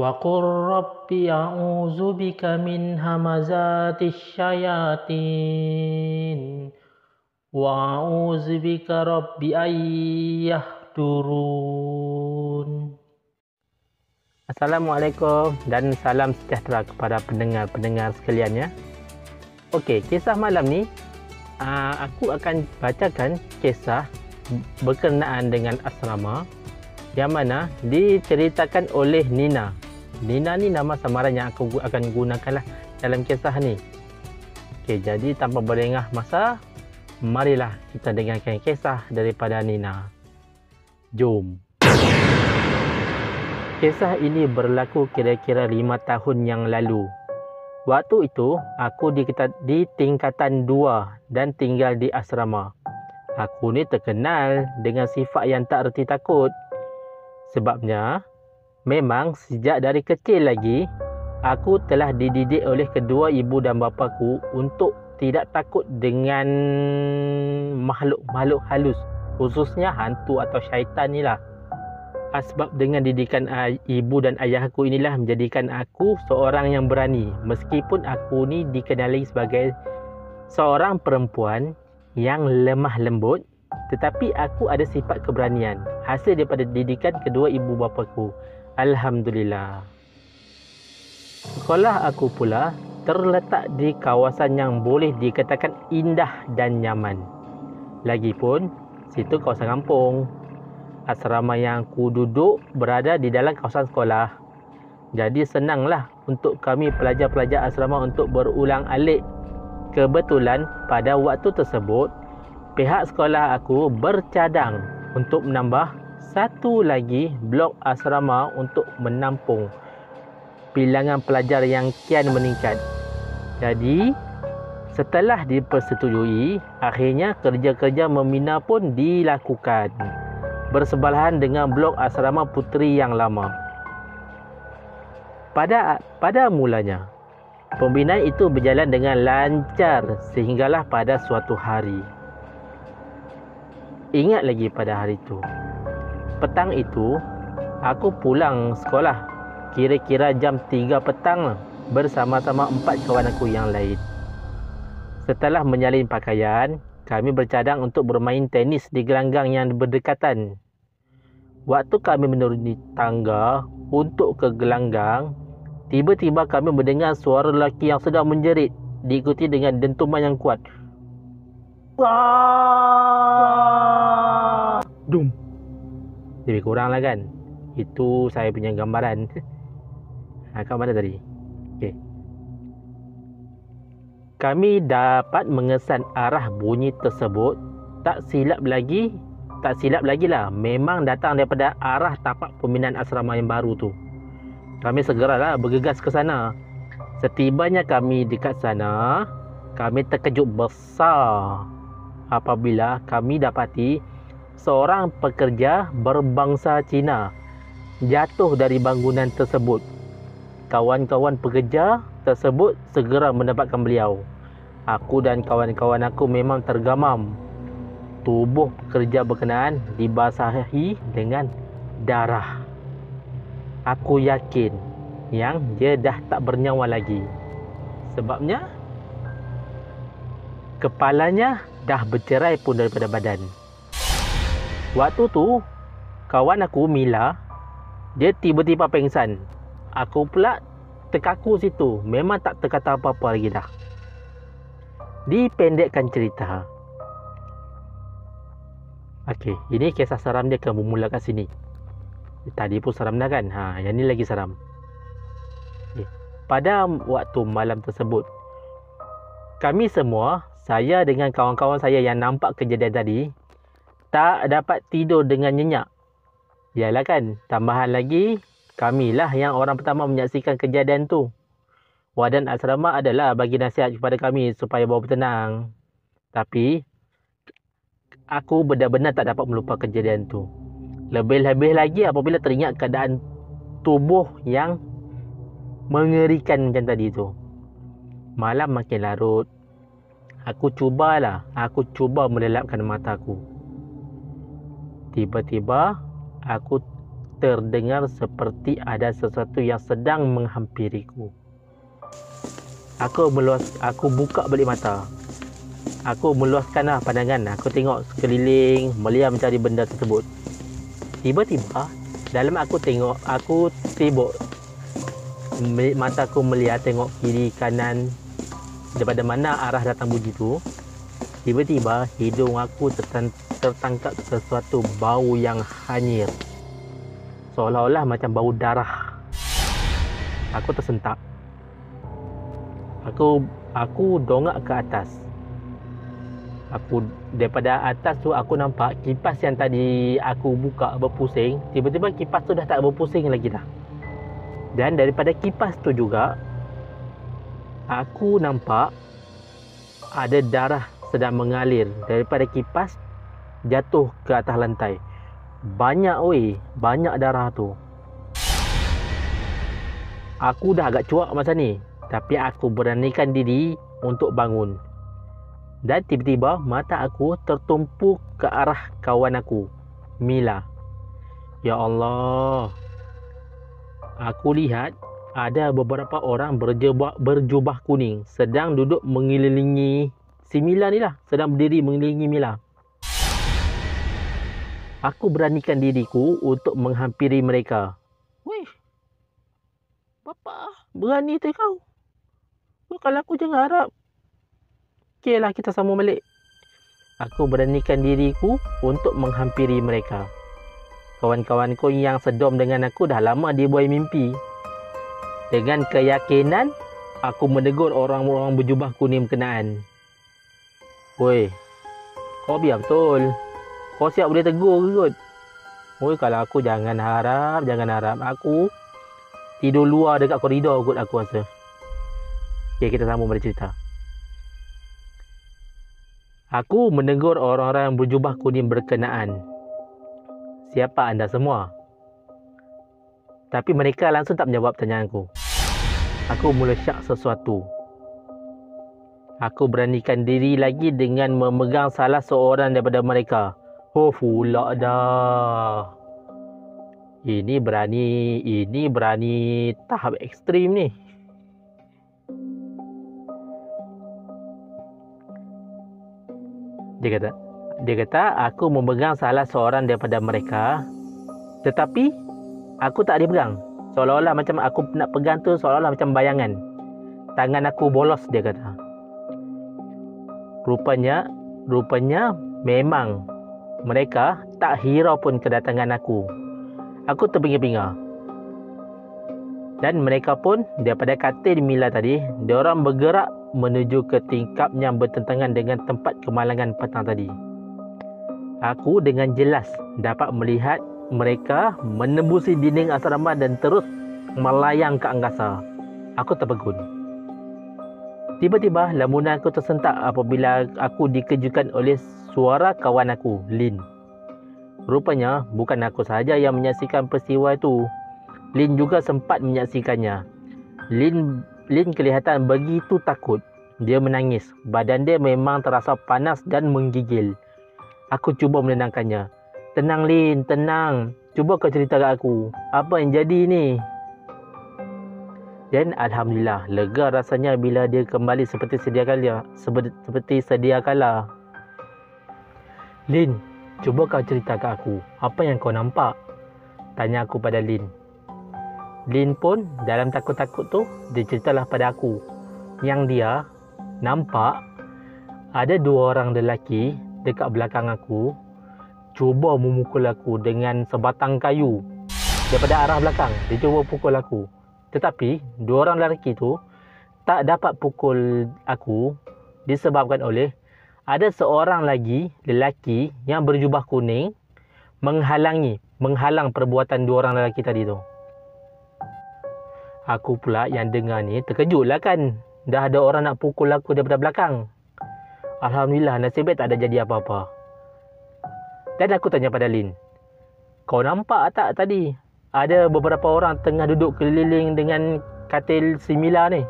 وقل رب أعوذ بك من همزات الشياطين وأعوذ بك رب أن يحضرون. Assalamualaikum dan salam sejahtera kepada pendengar-pendengar sekalian ya. Okey, kisah malam ni aku akan bacakan kisah berkenaan dengan asrama yang mana diceritakan oleh Nina. Nina ni nama samaran yang aku akan gunakanlah dalam kisah ni. Okey, jadi tanpa berlengah masa, marilah kita dengarkan kisah daripada Nina. Jom. Kisah ini berlaku kira-kira 5 tahun yang lalu. Waktu itu, aku di tingkatan 2 dan tinggal di asrama. Aku ni terkenal dengan sifat yang tak reti takut. Sebabnya, memang sejak dari kecil lagi, aku telah dididik oleh kedua ibu dan bapaku untuk tidak takut dengan makhluk-makhluk halus. Khususnya hantu atau syaitan ni lah. Sebab dengan didikan ibu dan ayahku inilah menjadikan aku seorang yang berani. Meskipun aku ni dikenali sebagai seorang perempuan yang lemah lembut, tetapi aku ada sifat keberanian. Hasil daripada didikan kedua ibu bapaku. Alhamdulillah. Sekolah aku pula terletak di kawasan yang boleh dikatakan indah dan nyaman. Lagipun, situ kawasan kampung. Asrama yang aku duduk berada di dalam kawasan sekolah. Jadi senanglah untuk kami pelajar-pelajar asrama untuk berulang-alik. Kebetulan pada waktu tersebut, pihak sekolah aku bercadang untuk menambah satu lagi blok asrama untuk menampung bilangan pelajar yang kian meningkat. Jadi, setelah dipersetujui, akhirnya kerja-kerja membina pun dilakukan bersebelahan dengan blok asrama puteri yang lama. Pada mulanya, pembinaan itu berjalan dengan lancar sehinggalah pada suatu hari. Ingat lagi pada hari itu. Petang itu, aku pulang sekolah kira-kira jam 3 petang bersama-sama 4 kawan aku yang lain. Setelah menyalin pakaian, kami bercadang untuk bermain tenis di gelanggang yang berdekatan. Waktu kami menuruni tangga untuk ke gelanggang, tiba-tiba kami mendengar suara lelaki yang sedang menjerit, diikuti dengan dentuman yang kuat. Wah! Dum. Lebih kurang lah kan. Itu saya punya gambaran. Kat mana tadi? Okey. Kami dapat mengesan arah bunyi tersebut. Tak silap lagi lah, memang datang daripada arah tapak pembinaan asrama yang baru tu. Kami segeralah bergegas ke sana. Setibanya kami dekat sana, kami terkejut besar apabila kami dapati seorang pekerja berbangsa Cina jatuh dari bangunan tersebut. Kawan-kawan pekerja tersebut segera mendapatkan beliau. Aku dan kawan-kawan aku memang tergamam. Tubuh pekerja berkenaan dibasahi dengan darah. Aku yakin yang dia dah tak bernyawa lagi. Sebabnya kepalanya dah bercerai pun daripada badan. Waktu tu kawan aku Mila, dia tiba-tiba pengsan. Aku pula terkaku situ. Memang tak terkata apa-apa lagi dah. Dipendekkan cerita. Okey, ini kisah seram dia akan bermula kat sini. Tadi pun seram dah kan? Yang ni lagi seram. Okay. Pada waktu malam tersebut, kami semua, saya dengan kawan-kawan saya yang nampak kejadian tadi, tak dapat tidur dengan nyenyak. Yalah kan, tambahan lagi, kamilah yang orang pertama menyaksikan kejadian tu. Warden asrama adalah bagi nasihat kepada kami supaya bawa bertenang. Tapi aku benar-benar tak dapat melupakan kejadian tu. Lebih-lebih lagi apabila teringat keadaan tubuh yang mengerikan macam tadi tu. Malam makin larut. Aku cuba melelapkan mataku. Tiba-tiba aku terdengar seperti ada sesuatu yang sedang menghampiriku. Aku buka balik mata. Aku meluaskanlah pandangan. Aku tengok sekeliling, melihat mencari benda tersebut. Tiba-tiba, dalam aku sibuk. Mataku melihat, tengok kiri kanan, daripada mana arah datang bunyi tu. Tiba-tiba, hidung aku tertangkap sesuatu bau yang hanyir. Seolah-olah macam bau darah. Aku tersentak. Aku dongak ke atas. Daripada atas tu aku nampak kipas yang tadi aku buka berpusing. Tiba-tiba kipas tu dah tak berpusing lagi dah. Dan daripada kipas tu juga aku nampak ada darah sedang mengalir daripada kipas jatuh ke atas lantai. Banyak darah tu. Aku dah agak cuak masa ni, tapi aku beranikan diri untuk bangun. Dan tiba-tiba mata aku tertumpu ke arah kawan aku, Mila. Ya Allah. Aku lihat ada beberapa orang berjubah kuning sedang duduk mengelilingi si Mila ni lah. Sedang berdiri mengelilingi Mila. Aku beranikan diriku untuk menghampiri mereka. Weh, Bapa, berani tu kau. Kalau aku jangan harap. Okey lah, kita sambung balik. Aku beranikan diriku untuk menghampiri mereka. Kawan-kawanku yang sedom dengan aku dah lama dibuai mimpi. Dengan keyakinan, aku menegur orang-orang berjubah kuning berkenaan. Woi, kau biar betul. Kau siap boleh tegur ke kot? Woi, kalau aku jangan harap. Aku tidur luar dekat koridor kot aku rasa. Okey, kita sambung pada cerita. Aku menegur orang-orang yang berjubah kuning berkenaan. Siapa anda semua? Tapi mereka langsung tak menjawab pertanyaanku. Aku mula syak sesuatu. Aku beranikan diri lagi dengan memegang salah seorang daripada mereka. Oh, pula dah. Ini berani tahap ekstrim ni. Dia kata aku memegang salah seorang daripada mereka, tetapi aku tak dipegang. Seolah-olah macam aku nak pegang tu, seolah-olah macam bayangan. Tangan aku bolos, dia kata. Rupanya memang mereka tak hirau pun kedatangan aku. Aku terbinga-binga. Dan mereka pun daripada katil Mila tadi, diorang bergerak menuju ke tingkap yang bertentangan dengan tempat kemalangan petang tadi. Aku dengan jelas dapat melihat mereka menembusi dinding asrama dan terus melayang ke angkasa. Aku terpegun. Tiba-tiba lamunanku tersentak apabila aku dikejutkan oleh suara kawan aku, Lin. Rupanya bukan aku sahaja yang menyaksikan peristiwa itu. Lin juga sempat menyaksikannya. Lin kelihatan begitu takut. Dia menangis. Badan dia memang terasa panas dan menggigil. Aku cuba menenangkannya. Tenang Lin, tenang. Cuba kau cerita kat aku. Apa yang jadi ni? Dan Alhamdulillah, lega rasanya bila dia kembali seperti sedia kala. Lin, cuba kau cerita kat aku. Apa yang kau nampak? Tanya aku pada Lin. Lin pun dalam takut-takut tu, dia ceritalah pada aku yang dia nampak ada dua orang lelaki dekat belakang aku cuba memukul aku dengan sebatang kayu daripada arah belakang. Dia cuba pukul aku, tetapi dua orang lelaki tu tak dapat pukul aku disebabkan oleh ada seorang lagi lelaki yang berjubah kuning menghalang perbuatan dua orang lelaki tadi tu. Aku pula yang dengar ni terkejutlah kan. Dah ada orang nak pukul aku daripada belakang. Alhamdulillah, nasib baik tak ada jadi apa-apa. Dan aku tanya pada Lin, kau nampak tak tadi ada beberapa orang tengah duduk keliling dengan katil si Mila ni?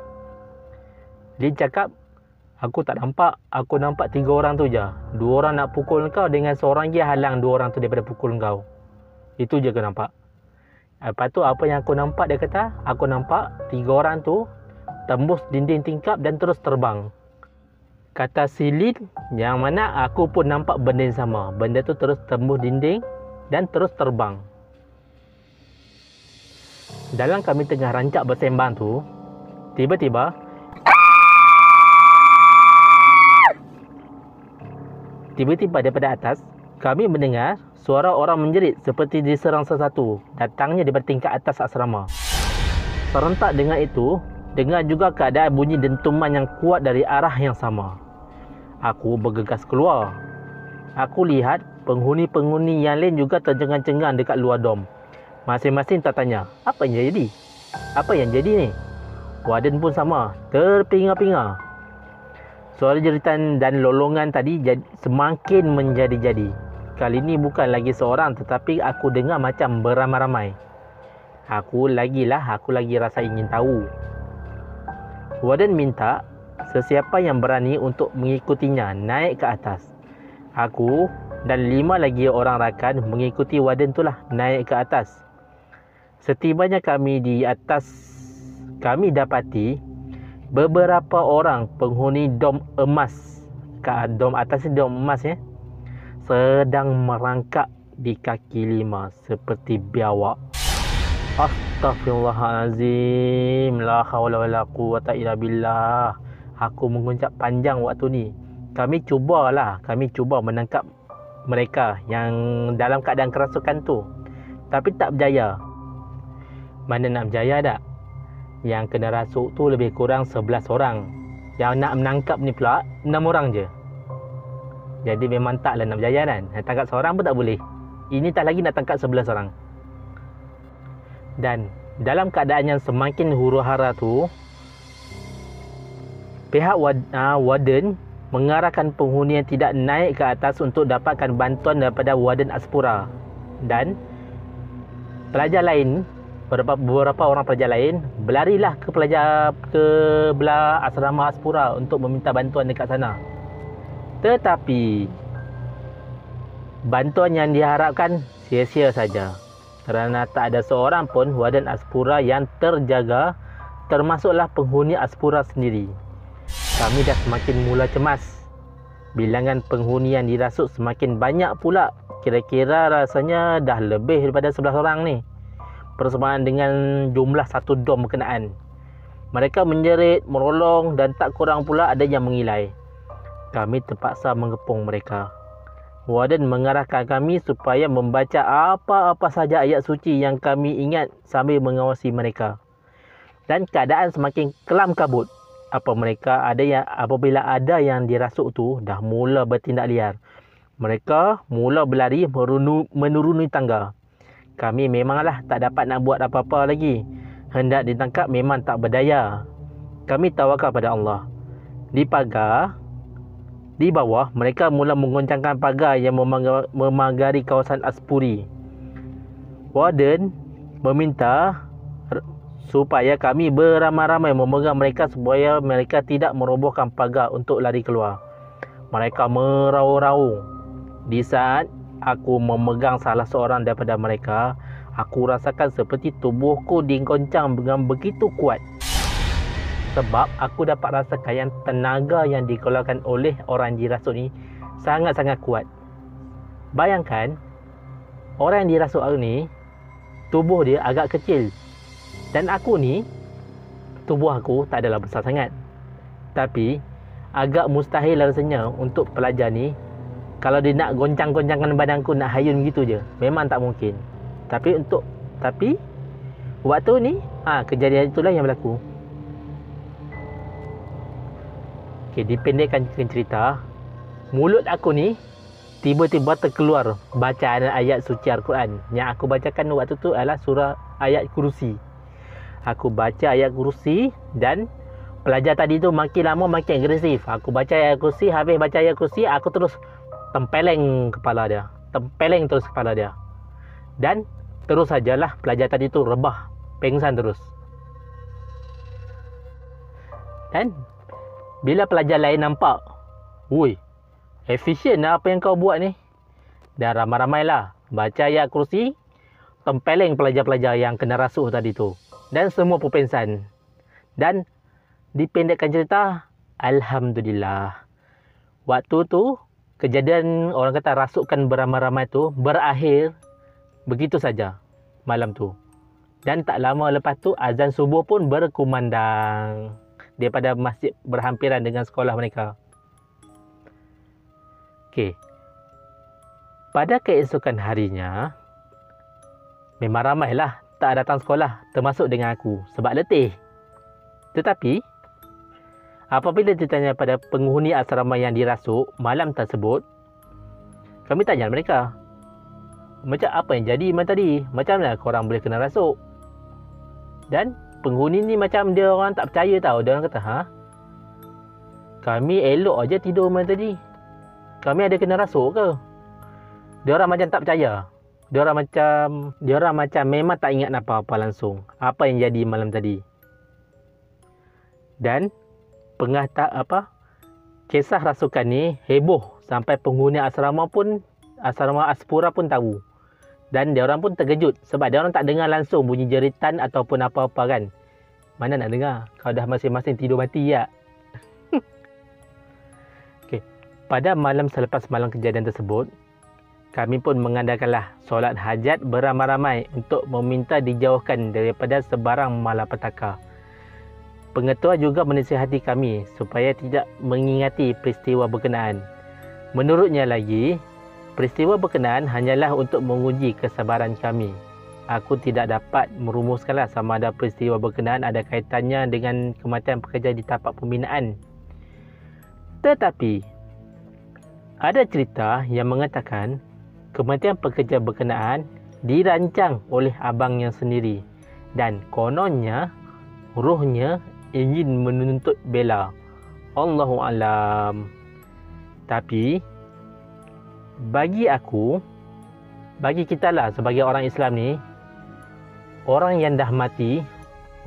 Lin cakap, aku tak nampak. Aku nampak 3 orang tu je. 2 orang nak pukul kau dengan seorang lagi halang 2 orang tu daripada pukul kau. Itu je aku nampak. Lepas tu apa yang aku nampak, dia kata, aku nampak 3 orang tu tembus dinding tingkap dan terus terbang. Kata Silin, yang mana aku pun nampak benda yang sama. Benda tu terus tembus dinding dan terus terbang. Dalam kami tengah rancak bersembang tu, tiba-tiba daripada atas kami mendengar suara orang menjerit seperti diserang sesuatu, datangnya daripada tingkat atas asrama. Serentak dengan itu, dengar juga keadaan bunyi dentuman yang kuat dari arah yang sama. Aku bergegas keluar. Aku lihat penghuni-penghuni yang lain juga tercengang-cengang dekat luar dom. Masing-masing tertanya, apa yang jadi? Apa yang jadi ni? Warden pun sama, terpinga-pinga. Suara jeritan dan lolongan tadi semakin menjadi-jadi. Kali ini bukan lagi seorang, tetapi aku dengar macam beramai-ramai. Aku lagi rasa ingin tahu. Warden minta sesiapa yang berani untuk mengikutinya naik ke atas. Aku dan 5 lagi orang rakan mengikuti warden itulah naik ke atas. Setibanya kami di atas, kami dapati beberapa orang penghuni dom emas. Dom atas ni dom emas ya, sedang merangkak di kaki 5 seperti biawak. Astaghfirullahalazim, la haula wala quwwata illa billah. Aku mengucap panjang waktu ni. Kami cuba menangkap mereka yang dalam keadaan kerasukan tu, tapi tak berjaya. Mana nak berjaya tak? Yang kena rasuk tu lebih kurang 11 orang. Yang nak menangkap ni pula 6 orang je. Jadi memang taklah nak berjaya kan. Nak tangkap seorang pun tak boleh. Ini tak lagi nak tangkap 11 orang. Dan dalam keadaan yang semakin huru-hara tu, pihak warden mengarahkan penghuni yang tidak naik ke atas untuk dapatkan bantuan daripada warden Aspura. Dan pelajar lain, beberapa orang pelajar lain berlarilah ke belah asrama Aspura untuk meminta bantuan dekat sana. Tetapi bantuan yang diharapkan sia-sia saja, kerana tak ada seorang pun warden Aspura yang terjaga, termasuklah penghuni Aspura sendiri. Kami dah semakin mula cemas. Bilangan penghuni yang dirasuk semakin banyak pula. Kira-kira rasanya dah lebih daripada 11 orang ni, bersamaan dengan jumlah satu dom berkenaan. Mereka menjerit, merolong dan tak kurang pula ada yang mengilai. Kami terpaksa mengepung mereka. Warden mengarahkan kami supaya membaca apa-apa saja ayat suci yang kami ingat sambil mengawasi mereka. Dan keadaan semakin kelam kabut. Apabila ada yang dirasuk tu dah mula bertindak liar. Mereka mula berlari menuruni tangga. Kami memanglah tak dapat nak buat apa-apa lagi. Hendak ditangkap memang tak berdaya. Kami tawakal pada Allah. Di bawah, mereka mula menggoncangkan pagar yang memagari kawasan Aspuri. Warden meminta supaya kami beramai-ramai memegang mereka supaya mereka tidak merobohkan pagar untuk lari keluar. Mereka meraung-raung. Di saat aku memegang salah seorang daripada mereka, aku rasakan seperti tubuhku digoncang dengan begitu kuat. Sebab aku dapat rasakan yang tenaga yang dikeluarkan oleh orang dirasuk ni sangat-sangat kuat. Bayangkan, orang yang dirasuk ni, tubuh dia agak kecil. Dan aku ni, tubuh aku tak adalah besar sangat. Tapi, agak mustahil rasanya untuk pelajar ni, kalau dia nak goncang-goncangkan badanku, nak hayun gitu je, memang tak mungkin. Tapi waktu ni, kejadian itulah yang berlaku. Okay, dipendekkan cerita, mulut aku ni tiba-tiba terkeluar bacaan ayat suci Al-Quran. Yang aku bacakan waktu tu adalah surah ayat Kursi. Aku baca ayat Kursi dan pelajar tadi tu makin lama makin agresif. Aku baca ayat Kursi, habis baca ayat Kursi, aku terus tempeleng kepala dia. Dan terus sajalah pelajar tadi tu rebah, pengsan terus. Dan bila pelajar lain nampak, "Woi, efisien lah apa yang kau buat ni." Dan ramai-ramailah baca ayat Kursi, tempeleng pelajar-pelajar yang kena rasuk tadi tu. Dan semua pun pingsan. Dan dipendekkan cerita, alhamdulillah. Waktu tu kejadian orang kata rasukan beramai-ramai tu berakhir begitu saja malam tu. Dan tak lama lepas tu azan subuh pun berkumandang daripada masjid berhampiran dengan sekolah mereka. Okey. Pada keesokan harinya memang ramailah tak datang sekolah, termasuk dengan aku sebab letih. Tetapi apabila ditanya pada penghuni asrama yang dirasuk malam tersebut, kami tanya mereka, macam apa yang jadi malam tadi? Macam mana korang boleh kena rasuk? Dan penghuni ni macam dia orang tak percaya tau. Dia orang kata, kami elok aja tidur malam tadi. Kami ada kena rasuk ke? Dia orang macam tak percaya. Dia orang macam memang tak ingat apa-apa langsung. Apa yang jadi malam tadi. Dan kisah rasukan ni heboh sampai penghuni asrama Aspura pun tahu. Dan dia orang pun terkejut sebab dia orang tak dengar langsung bunyi jeritan ataupun apa-apa kan. Mana nak dengar kalau dah masing-masing tidur mati ya. Okey. Pada malam selepas malam kejadian tersebut, kami pun mengadakanlah solat hajat beramai-ramai untuk meminta dijauhkan daripada sebarang malapetaka. Pengetua juga menasihati kami supaya tidak mengingati peristiwa berkenaan. Menurutnya lagi, peristiwa berkenaan hanyalah untuk menguji kesabaran kami. Aku tidak dapat merumuskanlah sama ada peristiwa berkenaan ada kaitannya dengan kematian pekerja di tapak pembinaan. Tetapi, ada cerita yang mengatakan kematian pekerja berkenaan dirancang oleh abangnya sendiri dan kononnya rohnya ingin menuntut bela. Allahu alam. Tapi bagi kita lah sebagai orang Islam ni, orang yang dah mati,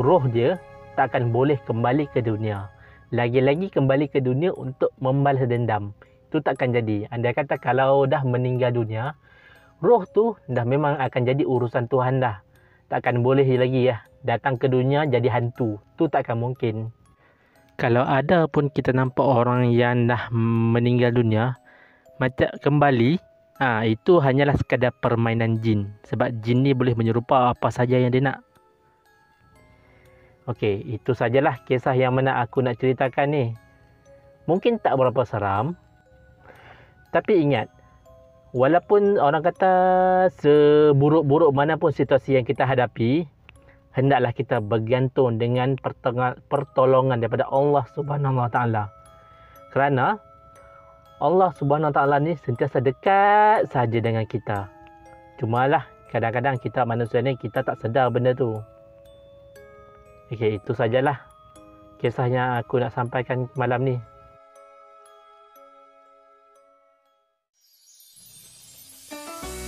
roh dia tak akan boleh kembali ke dunia. Lagi-lagi kembali ke dunia untuk membalas dendam. Itu takkan jadi. Andai kata kalau dah meninggal dunia, roh tu dah memang akan jadi urusan Tuhan dah. Takkan boleh lagi datang ke dunia jadi hantu. Tu takkan mungkin. Kalau ada pun kita nampak orang yang dah meninggal dunia macam kembali, itu hanyalah sekadar permainan jin. Sebab jin ni boleh menyerupa apa saja yang dia nak. Okey, itu sajalah kisah yang mana aku nak ceritakan ni. Mungkin tak berapa seram, tapi ingat, walaupun orang kata seburuk-buruk mana pun situasi yang kita hadapi, hendaklah kita bergantung dengan pertolongan daripada Allah Subhanahu Wa Taala. Kerana Allah Subhanahu Wa Taala ni sentiasa dekat saja dengan kita. Cumalah kadang-kadang kita manusia ni kita tak sedar benda tu. Okey, itu sajalah kisah yang aku nak sampaikan malam ni.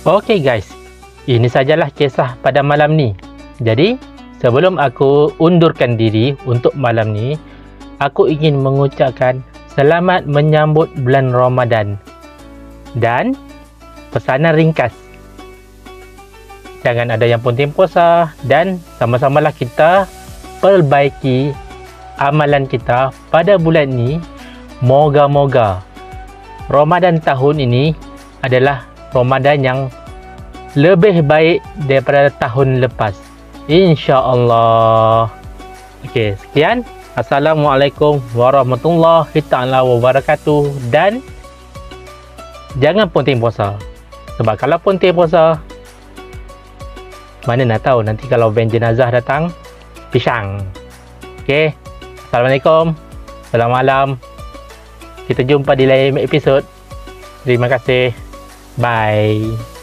Okey guys, ini sajalah kisah pada malam ni. Jadi, sebelum aku undurkan diri untuk malam ni, aku ingin mengucapkan selamat menyambut bulan Ramadan. Dan pesanan ringkas. Jangan ada yang putus puasa dan sama-samalah kita perbaiki amalan kita pada bulan ni. Moga-moga Ramadan tahun ini adalah Ramadan yang lebih baik daripada tahun lepas, insya-Allah. Okey, sekian. Assalamualaikum warahmatullahi taala wabarakatuh. Dan jangan ponting puasa. Sebab kalau ponting puasa, mana nak tahu nanti kalau van jenazah datang, pisang. Okey. Assalamualaikum. Selamat malam. Kita jumpa di lain episod. Terima kasih. Bye.